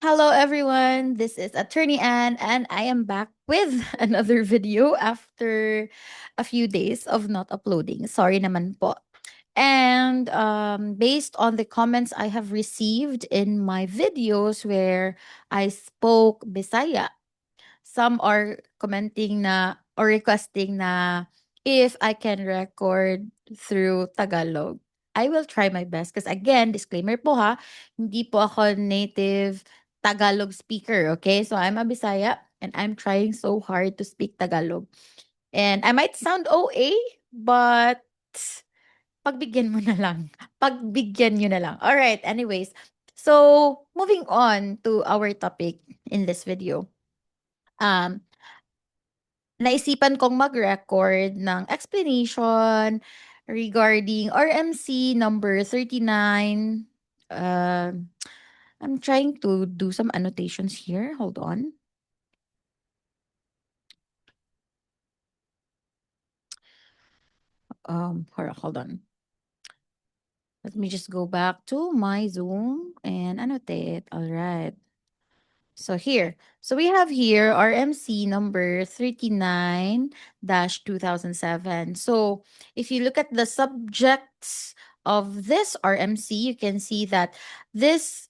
Hello, everyone. This is Attorney Anne, and I am back with another video after a few days of not uploading. Sorry naman po. And based on the comments I have received in my videos where I spoke Bisaya, some are commenting na or requesting na if I can record through Tagalog. I will try my best because again, disclaimer po ha, hindi po ako native Tagalog speaker, okay? So I'm a Bisaya and I'm trying so hard to speak Tagalog. And I might sound OA, but pagbigyan mo na lang. Pagbigyan nyo na lang. All right, anyways. So, moving on to our topic in this video. Um, Naisipan kong mag-record ng explanation regarding RMC number 39. I'm trying to do some annotations here. Hold on. Hold on. Let me just go back to my Zoom and annotate. All right. So here. So we have here RMC number 39-2007. So if you look at the subjects of this RMC, you can see that this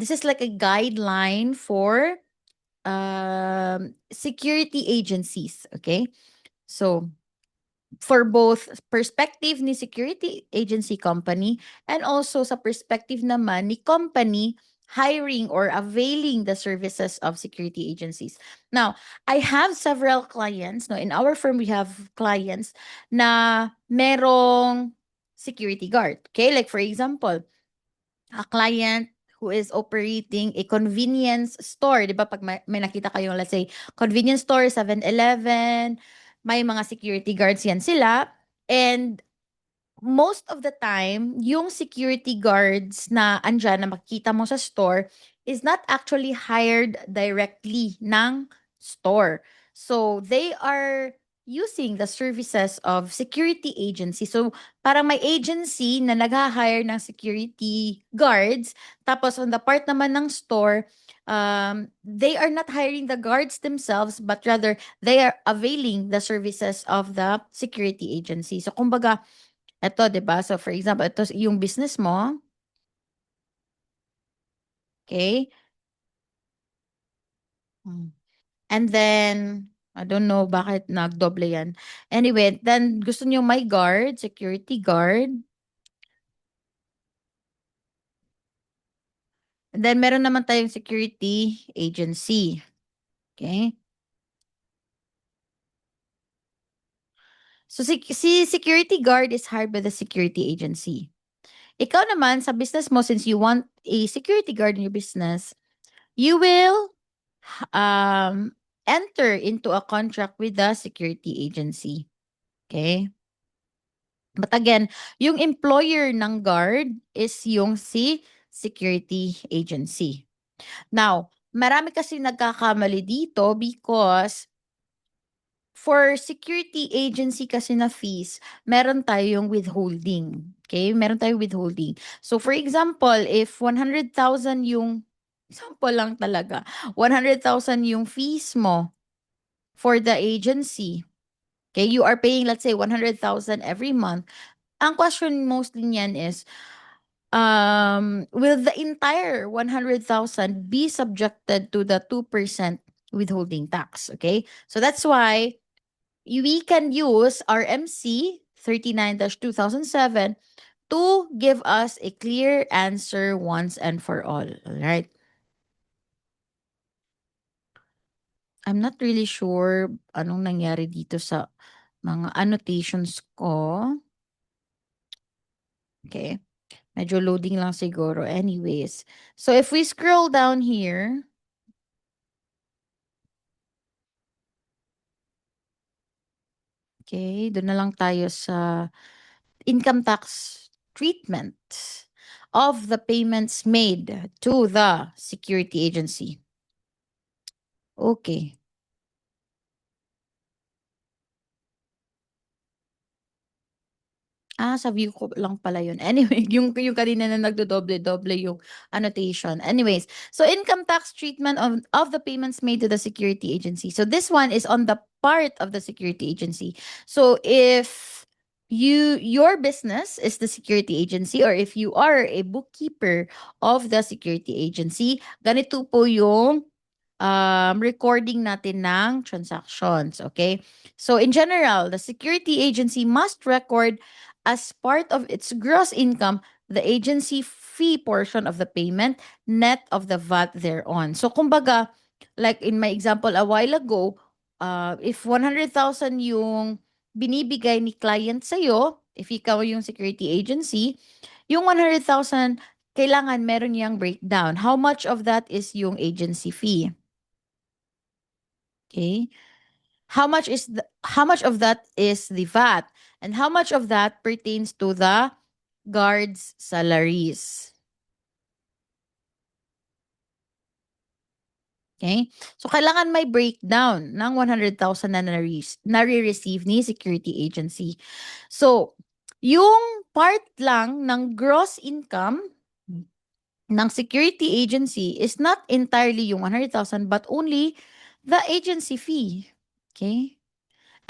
this is like a guideline for security agencies. Okay. So for both perspective ni security agency company and also sa perspective naman ni company hiring or availing the services of security agencies. Now, I have several clients. No, in our firm, we have clients na merong security guard. Okay, like for example, a client who is operating a convenience store, 'di ba? Pag may nakita kayong, let's say, convenience store, 7-Eleven, may mga security guards yan sila. And most of the time, yung security guards na andyan na makikita mo sa store is not actually hired directly ng store. So, they are using the services of security agency. So, parang may agency na nag-hire ng security guards. Tapos, on the part naman ng store, they are not hiring the guards themselves, but rather, they are availing the services of the security agency. So, kumbaga, eto 'di ba? So for example, ito yung business mo, okay? Hmm. And then, I don't know bakit nagdoble yan. Anyway, then gusto niyo may guard, security guard. And then meron naman tayong security agency. Okay? So si security guard is hired by the security agency. Ikaw naman sa business mo, since you want a security guard in your business, you will um enter into a contract with the security agency. Okay? But again, yung employer ng guard is yung si security agency. Now, marami kasi nagkakamali dito because for security agency kasi na fees, meron tayong withholding. Okay? Meron tayong withholding. So for example, if 100,000 yung example lang talaga, 100,000 yung fees mo for the agency. Okay, you are paying, let's say, 100,000 every month. Ang question mostly niyan is, will the entire 100,000 be subjected to the 2% withholding tax? Okay, so that's why we can use RMC 39-2007 to give us a clear answer once and for all. All right. I'm not really sure anong nangyari dito sa mga annotations ko. Okay. Medyo loading lang siguro. Anyways. So, if we scroll down here, okay, doon na lang tayo sa income tax treatment of the payments made to the security agency. Okay. Sa view ko lang pala yun. Anyway, yung kanina na nagdodoble-doble yung annotation. Anyways, so income tax treatment of the payments made to the security agency. So this one is on the part of the security agency. So if your business is the security agency, or if you are a bookkeeper of the security agency, ganito po yung recording natin ng transactions, okay? So in general, the security agency must record as part of its gross income the agency fee portion of the payment net of the VAT thereon. So kumbaga, like in my example a while ago, if 100,000 yung binibigay ni client sa'yo, if ikaw yung security agency, yung 100,000, kailangan meron niyang breakdown. How much of that is yung agency fee? Okay. How much of that is the VAT, and how much of that pertains to the guards' salaries? Okay? So kailangan may breakdown ng 100,000 na nare-receive ni security agency. So, yung part lang ng gross income ng security agency is not entirely yung 100,000 but only the agency fee. Okay?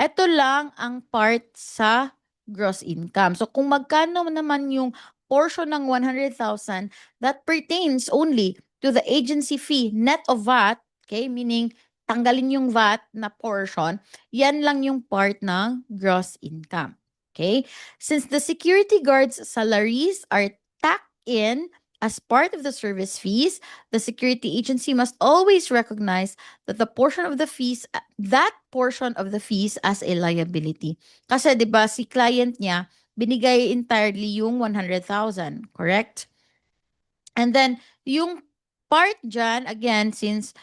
Ito lang ang part sa gross income. So kung magkano naman yung portion ng 100,000, that pertains only to the agency fee net of VAT, okay? Meaning tanggalin yung VAT na portion, yan lang yung part ng gross income. Okay? Since the security guards' salaries are tacked in as part of the service fees, the security agency must always recognize that the portion of the fees, that portion of the fees as a liability. Kasi 'di ba si client niya binigay entirely yung 100,000, correct? And then yung part dyan, again, since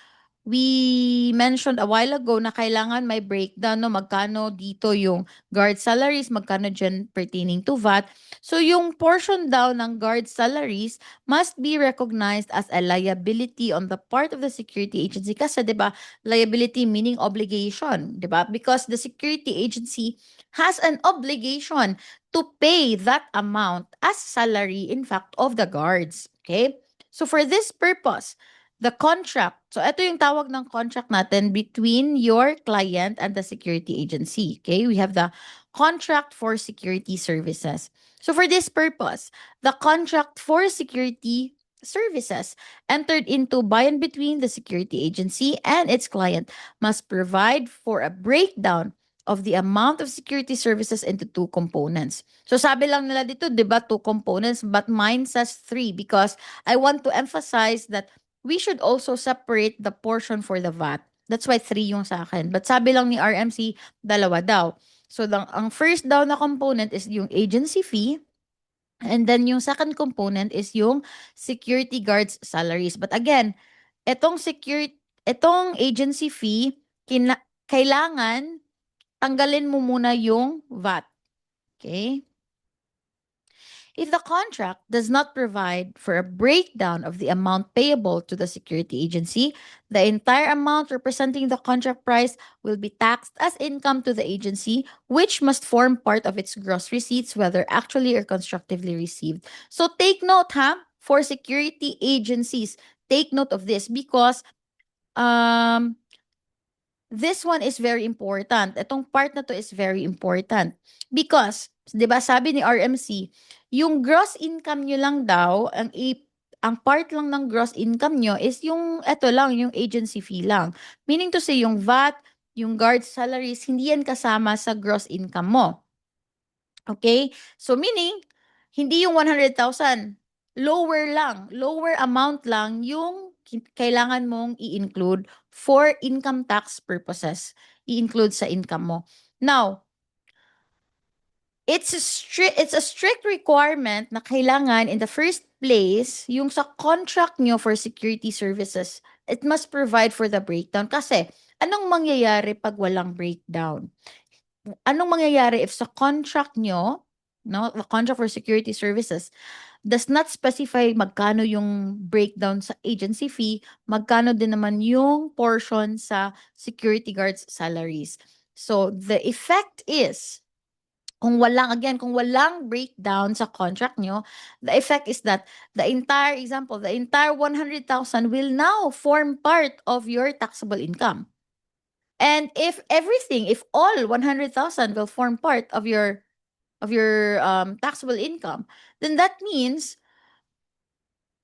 we mentioned a while ago na kailangan may breakdown no magkano dito yung guard salaries, magkano dyan pertaining to VAT. So yung portion daw ng guard salaries must be recognized as a liability on the part of the security agency kasi 'di ba liability meaning obligation, 'di ba? Because the security agency has an obligation to pay that amount as salary in fact of the guards, okay? So for this purpose, the contract, so ito yung tawag ng contract natin between your client and the security agency. Okay, we have the contract for security services. So for this purpose, the contract for security services entered into by and between the security agency and its client must provide for a breakdown of the amount of security services into two components. So sabi lang nila dito, 'di ba, two components, but mine says three because I want to emphasize that we should also separate the portion for the VAT. That's why 3 yung sa akin. But sabi lang ni RMC, dalawa daw. So, ang first daw na component is yung agency fee. And then yung second component is yung security guards salaries. But again, itong agency fee, kailangan tanggalin mo muna yung VAT. Okay? If the contract does not provide for a breakdown of the amount payable to the security agency, the entire amount representing the contract price will be taxed as income to the agency, which must form part of its gross receipts, whether actually or constructively received. So take note, for security agencies, take note of this because this one is very important. Itong part na to is very important. Because, di ba sabi ni RMC, yung gross income nyo lang daw, ang part lang ng gross income nyo is yung, eto lang, yung agency fee lang. Meaning to say, yung VAT, yung guard salaries, hindi yan kasama sa gross income mo. Okay? So meaning, hindi yung 100,000. Lower amount lang yung kailangan mong i-include for income tax purposes. I-include sa income mo. Now, it's a strict requirement na kailangan in the first place, yung sa contract nyo for security services, it must provide for the breakdown. Kasi, anong mangyayari pag walang breakdown? Anong mangyayari if sa contract nyo, no, the contract for security services, does not specify magkano yung breakdown sa agency fee, magkano din naman yung portion sa security guards salaries. So the effect is Kung walang breakdown sa contract nyo, the effect is that the entire 100,000 will now form part of your taxable income. And if all 100,000 will form part of your taxable income, then that means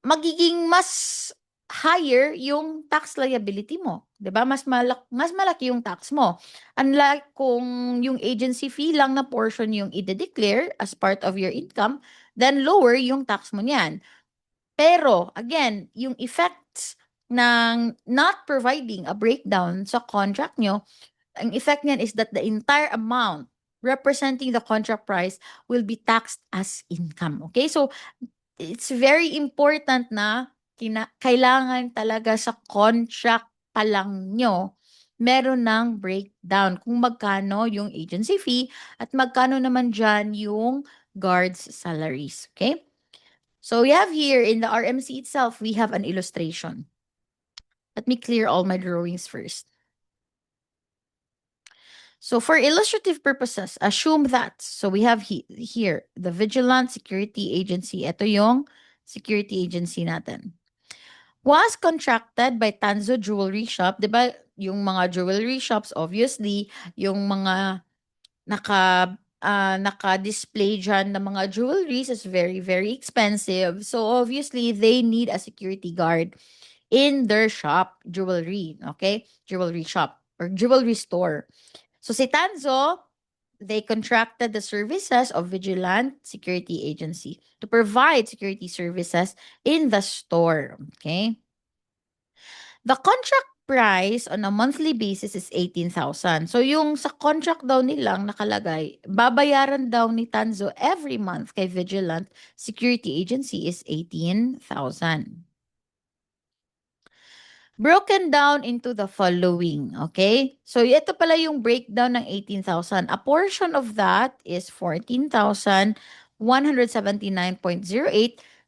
magiging mas higher yung tax liability mo, 'di ba? Mas malaki yung tax mo. Unlike kung yung agency fee lang na portion yung ide-declare as part of your income, then lower yung tax mo niyan. Pero again, yung effects ng not providing a breakdown sa contract nyo, ang effect niyan is that the entire amount representing the contract price will be taxed as income. Okay? So, it's very important na kailangan talaga sa contract pa lang nyo meron ng breakdown kung magkano yung agency fee at magkano naman dyan yung guards' salaries. Okay? So we have here in the RMC itself, we have an illustration. Let me clear all my drawings first. So for illustrative purposes, assume that. So we have here the Vigilant Security Agency. Ito yung security agency natin. Was contracted by Tanzo Jewelry Shop. Diba yung mga jewelry shops, obviously, yung mga naka-display dyan ng mga jewelries is very, very expensive. So obviously, they need a security guard in their shop, jewelry, okay? Jewelry shop or jewelry store. So si Tanzo, they contracted the services of Vigilant Security Agency to provide security services in the store, okay? The contract price on a monthly basis is 18,000. So yung sa contract daw nilang nakalagay, babayaran daw ni Tanzo every month kay Vigilant Security Agency is 18,000. Broken down into the following, okay? So ito pala yung breakdown ng 18,000. A portion of that is 14,179.08,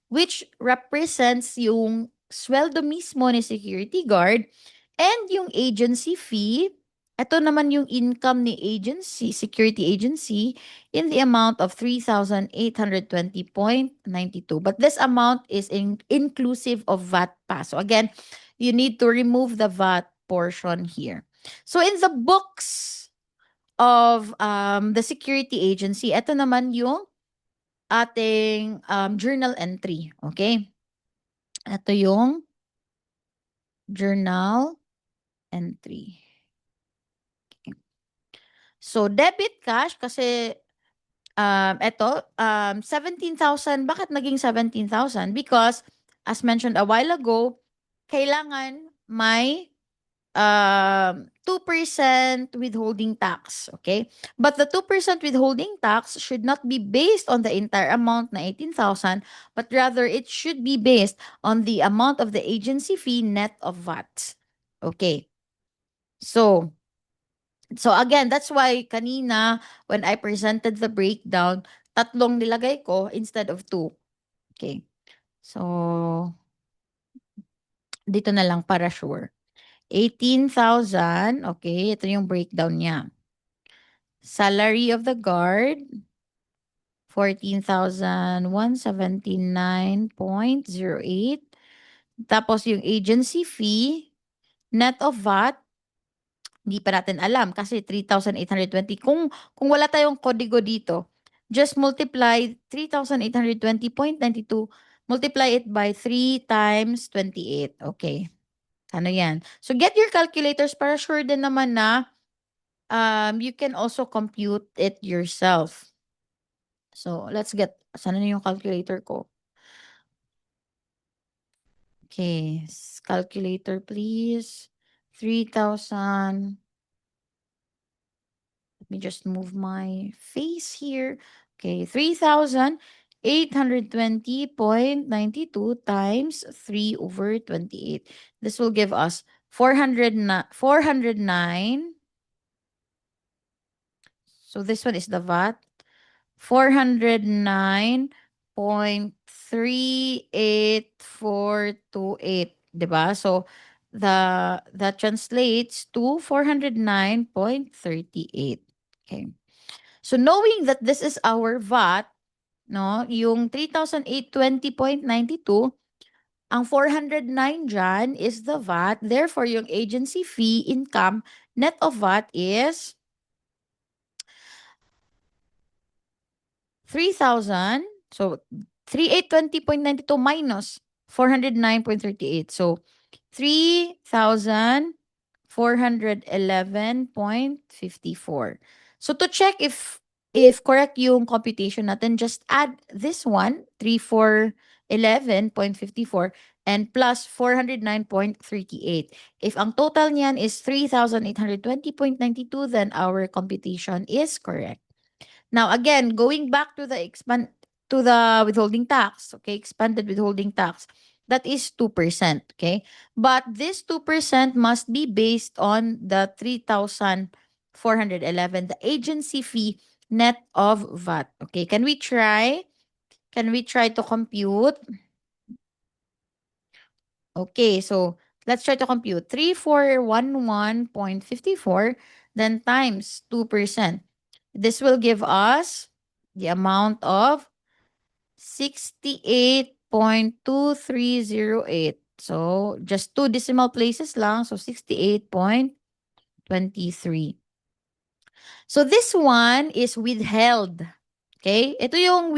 which represents yung sweldo mismo ni security guard and yung agency fee. Ito naman yung income ni security agency in the amount of 3,820.92. But this amount is inclusive of VAT pa. So again, you need to remove the VAT portion here. So in the books of the security agency, ito naman yung ating journal entry. Okay? Ito yung journal entry. Okay. So debit cash kasi eto 17,000. Bakit naging 17,000? Because as mentioned a while ago, kailangan may 2% withholding tax, okay? But the 2% withholding tax should not be based on the entire amount na 18,000, but rather it should be based on the amount of the agency fee net of VAT. Okay. So again, that's why kanina when I presented the breakdown, tatlong nilagay ko instead of 2. Okay. So dito na lang para sure. 18,000, okay, ito yung breakdown niya. Salary of the guard, 14,179.08. Tapos yung agency fee, net of VAT, hindi pa natin alam kasi 3,820. Kung wala tayong kodigo dito, just multiply 3,820.92, multiply it by 3 times 28. Okay. Ano yan? So get your calculators para sure din naman na you can also compute it yourself. So let's get, sana na yung calculator ko? Okay, calculator please. 3,000. Let me just move my face here. Okay, 3,820.92 times 3 over 28. This will give us 409. So this one is the VAT. 409.38428, 'di ba? So that translates to 409.38. Okay. So knowing that this is our VAT, no, yung 3,820.92, ang 409 dyan is the VAT. Therefore, yung agency fee income net of VAT is 3,000. So, 3,820.92 minus 409.38. So, 3,411.54. So, to check if correct yung computation natin, just add this one, 3,411.54 and plus 409.38. If ang total niyan is 3,820.92, then our computation is correct. Now, again, going back to the withholding tax, okay, expanded withholding tax, that is 2%, okay? But this 2% must be based on the 3,411, the agency fee net of VAT. Okay, can we try? Can we try to compute? Okay, so let's try to compute 3,411.54 then times 2%. This will give us the amount of 68.2308. So, just two decimal places lang. So, 68.23. So, this one is withheld. Okay? Ito yung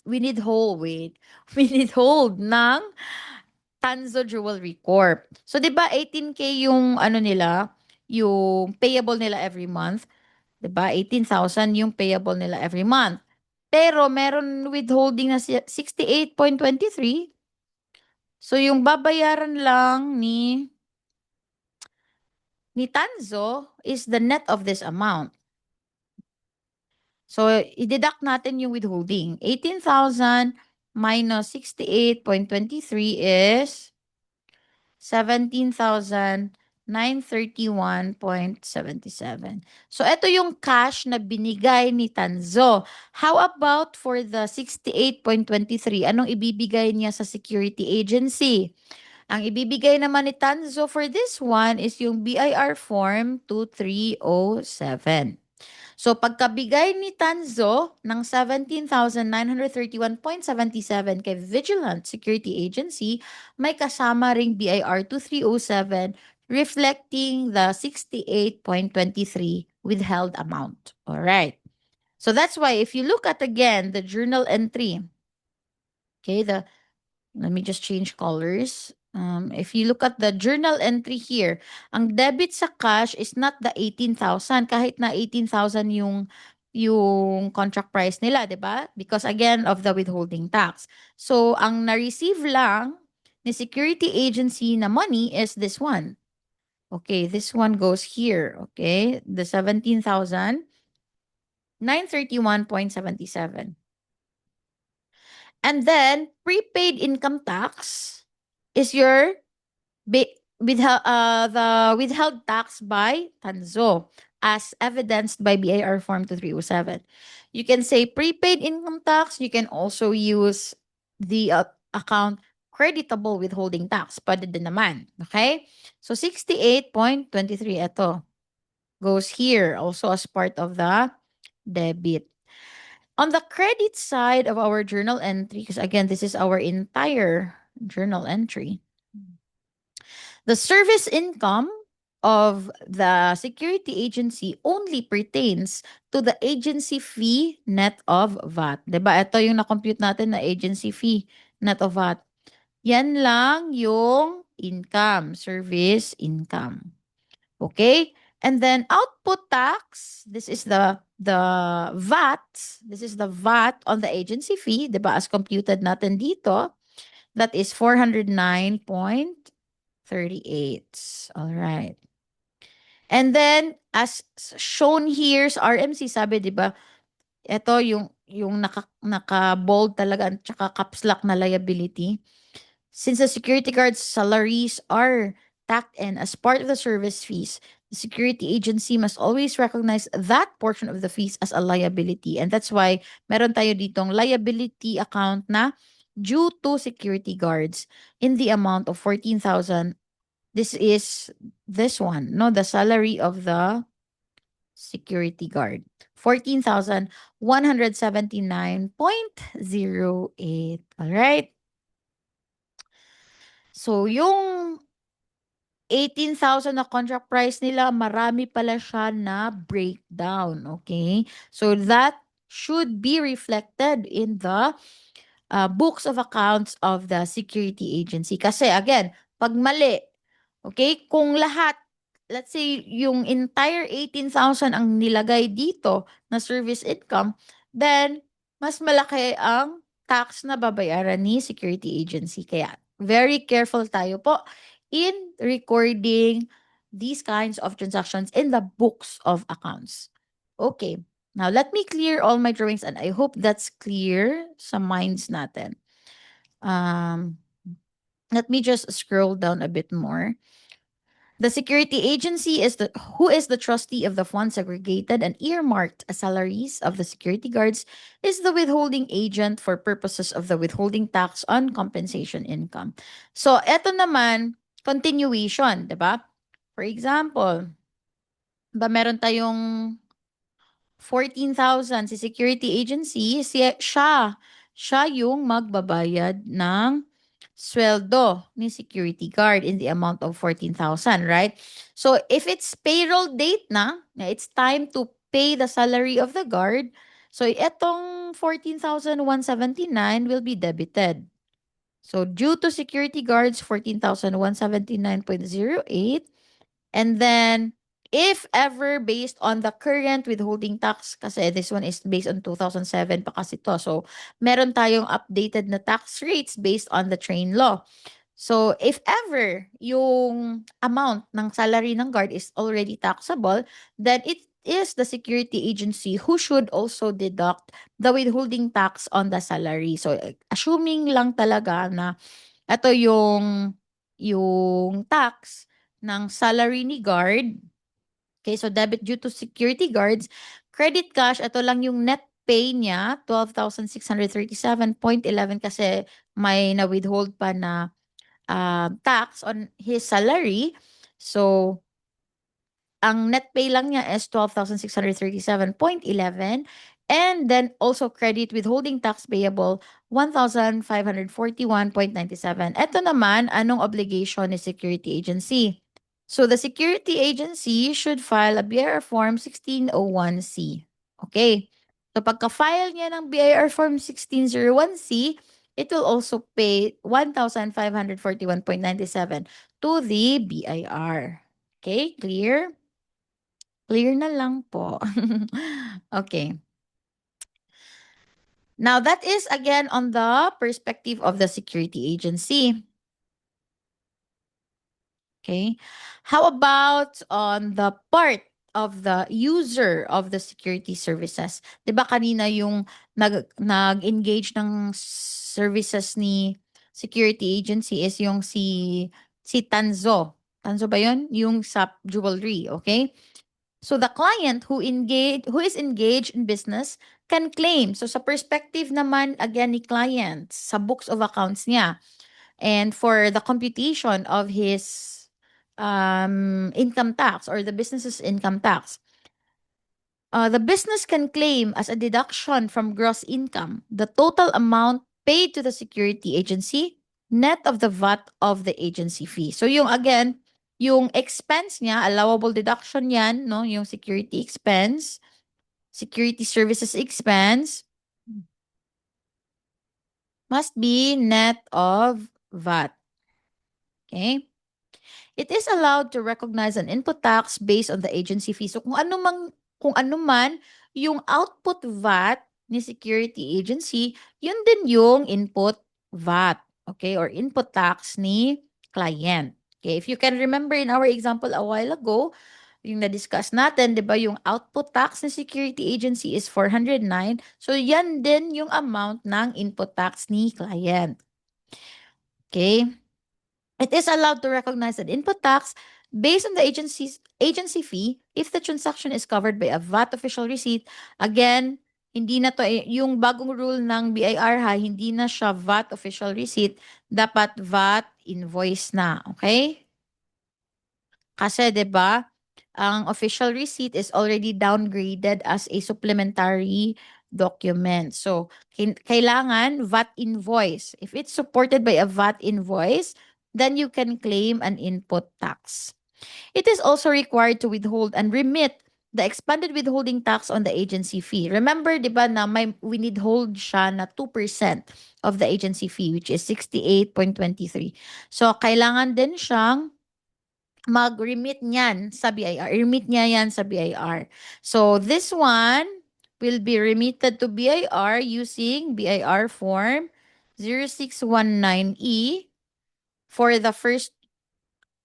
withhold, wait. Withhold ng Tanzo Jewelry Corp. So, di ba 18K yung ano nila, yung payable nila every month? 'Di ba? 18,000 yung payable nila every month. Pero meron withholding na 68.23. So yung babayaran lang ni Tanzo is the net of this amount. So i-deduct natin yung withholding. 18,000 minus 68.23 is 17,931.77. So, ito yung cash na binigay ni Tanzo. How about for the 68.23? Anong ibibigay niya sa security agency? Ang ibibigay naman ni Tanzo for this one is yung BIR Form 2307. So, pagkabigay ni Tanzo ng 17,931.77 kay Vigilant Security Agency, may kasama ring BIR 2307 reflecting the 68.23 withheld amount. All right. So that's why if you look at again the journal entry, okay, let me just change colors. If you look at the journal entry here, ang debit sa cash is not the 18,000 kahit na 18,000 yung contract price nila, 'di ba? Because again of the withholding tax. So ang na-receive lang ni security agency na money is this one. Okay, this one goes here, okay? The 17,931.77. And then prepaid income tax is your the withheld tax by Tanzo as evidenced by BIR Form 2307. You can say prepaid income tax. You can also use the account creditable withholding tax. Pwede din naman. Okay? So 68.23 ito goes here also as part of the debit. On the credit side of our journal entry, because again, this is our entire journal entry. The service income of the security agency only pertains to the agency fee net of VAT. 'Di ba? Ito yung na-compute natin na agency fee net of VAT. Yan lang yung income, service income. Okay? And then output tax, this is the VAT. This is the VAT on the agency fee, 'di ba? As computed natin dito, that is 409.38. All right. And then as shown here sa RMC, sabi 'di ba? Ito yung naka-bold talaga at saka caps lock na liability. Since the security guard's salaries are tacked in as part of the service fees, the security agency must always recognize that portion of the fees as a liability. And that's why meron tayo ditong liability account na due to security guards in the amount of 14,000. This is this one, no, the salary of the security guard. 14,179.08. Alright? So, yung 18,000 na contract price nila, marami pala siya na breakdown. Okay? So, that should be reflected in the books of accounts of the security agency. Kasi again, pag mali, okay, kung lahat, let's say, yung entire 18,000 ang nilagay dito na service income, then mas malaki ang tax na babayaran ni security agency. Kaya very careful tayo po in recording these kinds of transactions in the books of accounts. Okay. Now, let me clear all my drawings and I hope that's clear sa minds natin. Let me just scroll down a bit more. The security agency is who is the trustee of the funds segregated and earmarked as salaries of the security guards is the withholding agent for purposes of the withholding tax on compensation income. So, eto naman, continuation, 'di ba? For example, meron tayong 14,000 si security agency, siya yung magbabayad ng sweldo ni security guard in the amount of 14,000, right? So if it's payroll date na it's time to pay the salary of the guard, so etong 14,179 will be debited. So due to security guards 14,179.08. And then, if ever based on the current withholding tax, kasi this one is based on 2007 pa kasi to. So, meron tayong updated na tax rates based on the train law. So, if ever yung amount ng salary ng guard is already taxable, then it is the security agency who should also deduct the withholding tax on the salary. So, assuming lang talaga na ito yung tax ng salary ni guard. Okay, so debit due to security guards. Credit cash, ito lang yung net pay niya, 12,637.11 kasi may na-withhold pa na tax on his salary. So, ang net pay lang niya is 12,637.11. And then also credit withholding tax payable 1,541.97. Ito naman, anong obligation ni security agency? So the security agency should file a BIR form 1601C. Okay. So pagka-file niya ng BIR form 1601C, it will also pay 1,541.97 to the BIR. Okay, clear? Clear na lang po. Okay. Now, that is again on the perspective of the security agency. Okay. How about on the part of the user of the security services? 'Di ba kanina yung nag-engage ng services ni security agency is yung si Tanzo. Tanzo ba 'yon? Yung sa jewelry, okay? So the client who is engaged in business can claim. So sa perspective naman again ni client sa books of accounts niya and for the computation of his income tax or the business's income tax. The business can claim as a deduction from gross income the total amount paid to the security agency net of the VAT of the agency fee. So yung again, yung expense niya, allowable deduction yan, no? Yung security expense, security services expense must be net of VAT. Okay? It is allowed to recognize an input tax based on the agency fee. So kung ano man yung output VAT ni security agency, yun din yung input VAT, okay? Or input tax ni client. Okay, if you can remember in our example a while ago, yung na-discuss natin, 'di ba, yung output tax ni security agency is 409. So yan din yung amount ng input tax ni client. Okay? It is allowed to recognize an input tax based on the agency fee if the transaction is covered by a VAT official receipt. Again, hindi na to yung bagong rule ng BIR hindi na siya VAT official receipt, dapat VAT invoice na, okay? Kasi 'di ba, ang official receipt is already downgraded as a supplementary document. So, kailangan VAT invoice. If it's supported by a VAT invoice, then you can claim an input tax. It is also required to withhold and remit the expanded withholding tax on the agency fee. Remember, di ba, na may withhold siya na 2% of the agency fee, which is 68.23. So, kailangan din siyang mag-remit niyan sa BIR. Remit niya yan sa BIR. So, this one will be remitted to BIR using BIR form 0619E for the first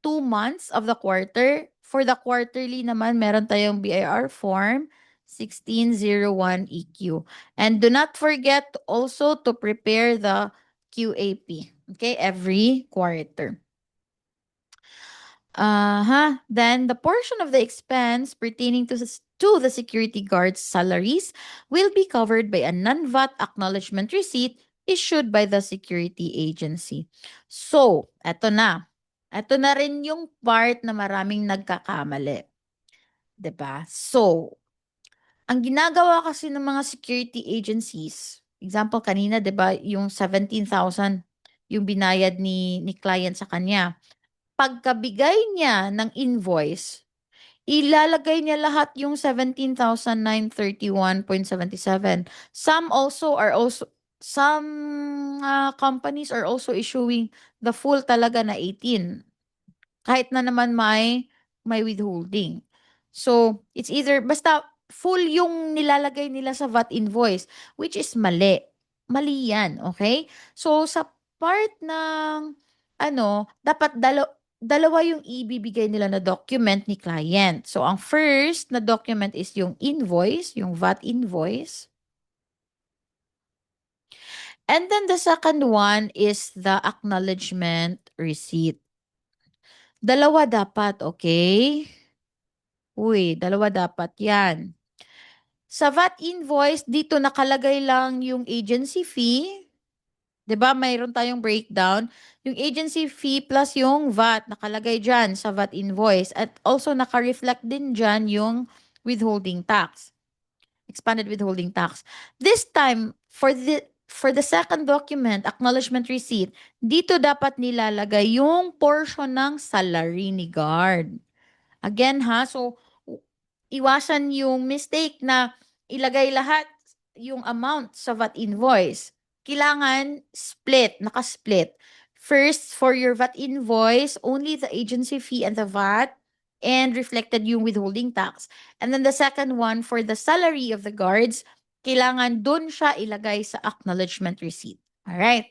2 months of the quarter. For the quarterly naman, meron tayong BIR form 1601EQ. And do not forget also to prepare the QAP, okay, every quarter. Then the portion of the expense pertaining to the security guard's salaries will be covered by a non-VAT acknowledgement receipt issued by the security agency. So, eto na. Eto na rin yung part na maraming nagkakamali. 'Di ba? So, ang ginagawa kasi ng mga security agencies, example kanina 'di ba, yung 17,000 yung binayad ni client sa kanya. Pagkabigay niya ng invoice, ilalagay niya lahat yung 17,931.77. Some companies are also issuing the full talaga na 18. Kahit na naman may withholding. So, it's either basta full yung nilalagay nila sa VAT invoice, which is mali. Mali yan, okay? So, sa part ng dapat dalawa yung ibibigay nila na document ni client. So, ang first na document is yung invoice, yung VAT invoice. And then the second one is the acknowledgement receipt. Dalawa dapat, okay? Uy, dalawa dapat yan. Sa VAT invoice, dito nakalagay lang yung agency fee. 'Di ba? Mayroon tayong breakdown. Yung agency fee plus yung VAT nakalagay dyan sa VAT invoice. At also naka-reflect din dyan yung withholding tax. Expanded withholding tax. This time, for the second document, acknowledgement receipt, dito dapat nilalagay yung portion ng salary ni guard. Again so iwasan yung mistake na ilagay lahat yung amount sa VAT invoice. Kailangan split, naka-split. First, for your VAT invoice, only the agency fee and the VAT and reflected yung withholding tax. And then the second one, for the salary of the guards, kailangan dun siya ilagay sa acknowledgement receipt. Alright?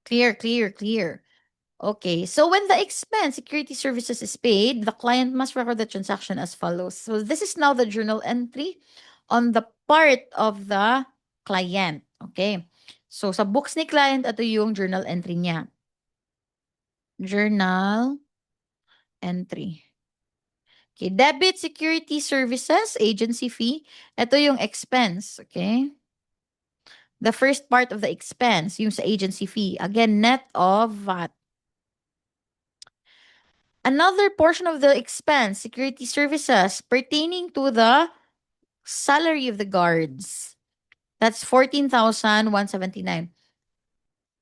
Clear, clear, clear. Okay, so when the expense security services is paid, the client must record the transaction as follows. So this is now the journal entry on the part of the client. Okay. So sa books ni client, ito yung journal entry niya. Journal entry. Okay, debit security services, agency fee. Ito yung expense, okay? The first part of the expense, yung sa agency fee. Again, net of VAT. Another portion of the expense, security services, pertaining to the salary of the guards. That's 14,179.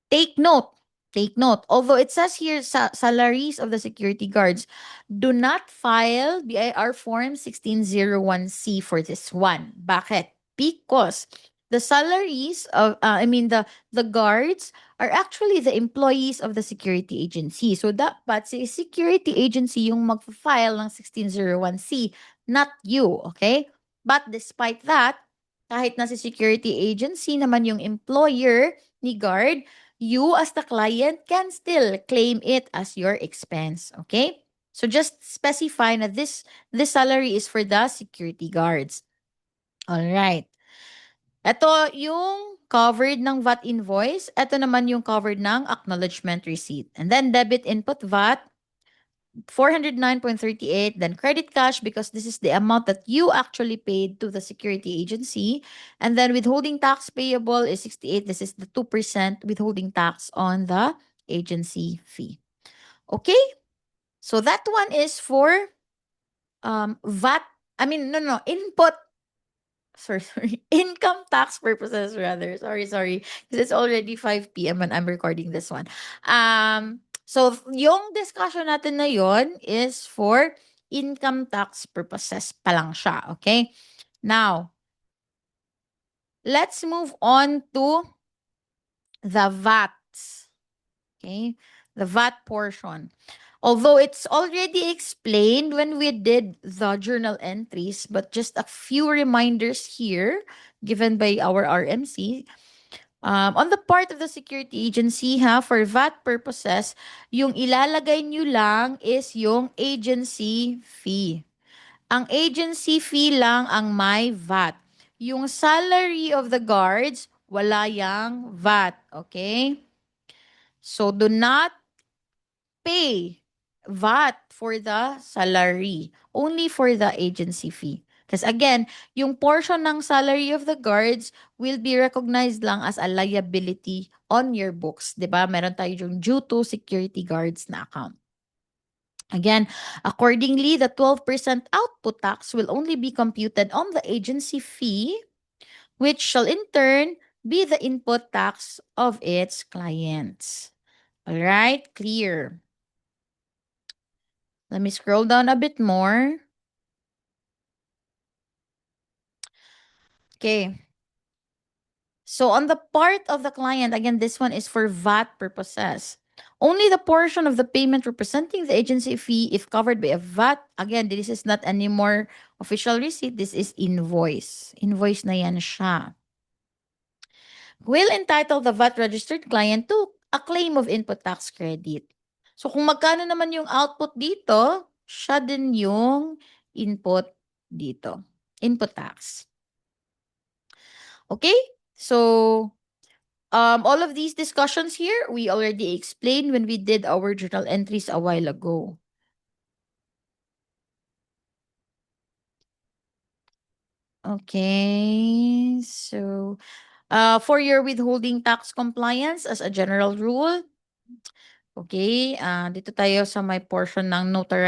Take note. Take note. Although it says here salaries of the security guards, do not file BIR form 1601C for this one. Bakit? Because the salaries of the guards are actually the employees of the security agency. So dapat si security agency yung mag-file ng 1601C, not you, okay? But despite that, kahit na si security agency naman yung employer ni guard, you as the client can still claim it as your expense, okay? So just specify na this salary is for the security guards. All right. Ito yung covered ng VAT invoice. Ito naman yung covered ng acknowledgement receipt. And then debit input VAT, 409.38, then credit cash because this is the amount that you actually paid to the security agency. And then withholding tax payable is 68. This is the 2% withholding tax on the agency fee. Okay? So that one is for VAT, I mean, no, input, sorry, income tax purposes rather. Sorry. Because it's already 5 p.m. when I'm recording this one. So yung discussion natin na yon is for income tax purposes pa lang siya, okay? Now, let's move on to the VAT. Okay? The VAT portion. Although it's already explained when we did the journal entries, but just a few reminders here given by our RMC. On the part of the security agency, for VAT purposes, yung ilalagay nyo lang is yung agency fee. Ang agency fee lang ang may VAT. Yung salary of the guards, wala yang VAT. Okay? So, do not pay VAT for the salary. Only for the agency fee. Because again, yung portion ng salary of the guards will be recognized lang as a liability on your books. 'Di ba? Meron tayo yung due to security guards na account. Again, accordingly, the 12% output tax will only be computed on the agency fee, which shall in turn be the input tax of its clients. All right, clear. Let me scroll down a bit more. Okay. So on the part of the client, again, this one is for VAT purposes. Only the portion of the payment representing the agency fee, if covered by a VAT, again, this is not anymore official receipt, this is invoice. Invoice na yan siya. Will entitle the VAT registered client to a claim of input tax credit. So kung magkano naman yung output dito, siya din yung input dito. Input tax. Okay? So, all of these discussions here, we already explained when we did our journal entries a while ago. Okay, so for your withholding tax compliance as a general rule, okay, dito tayo sa may portion ng notarized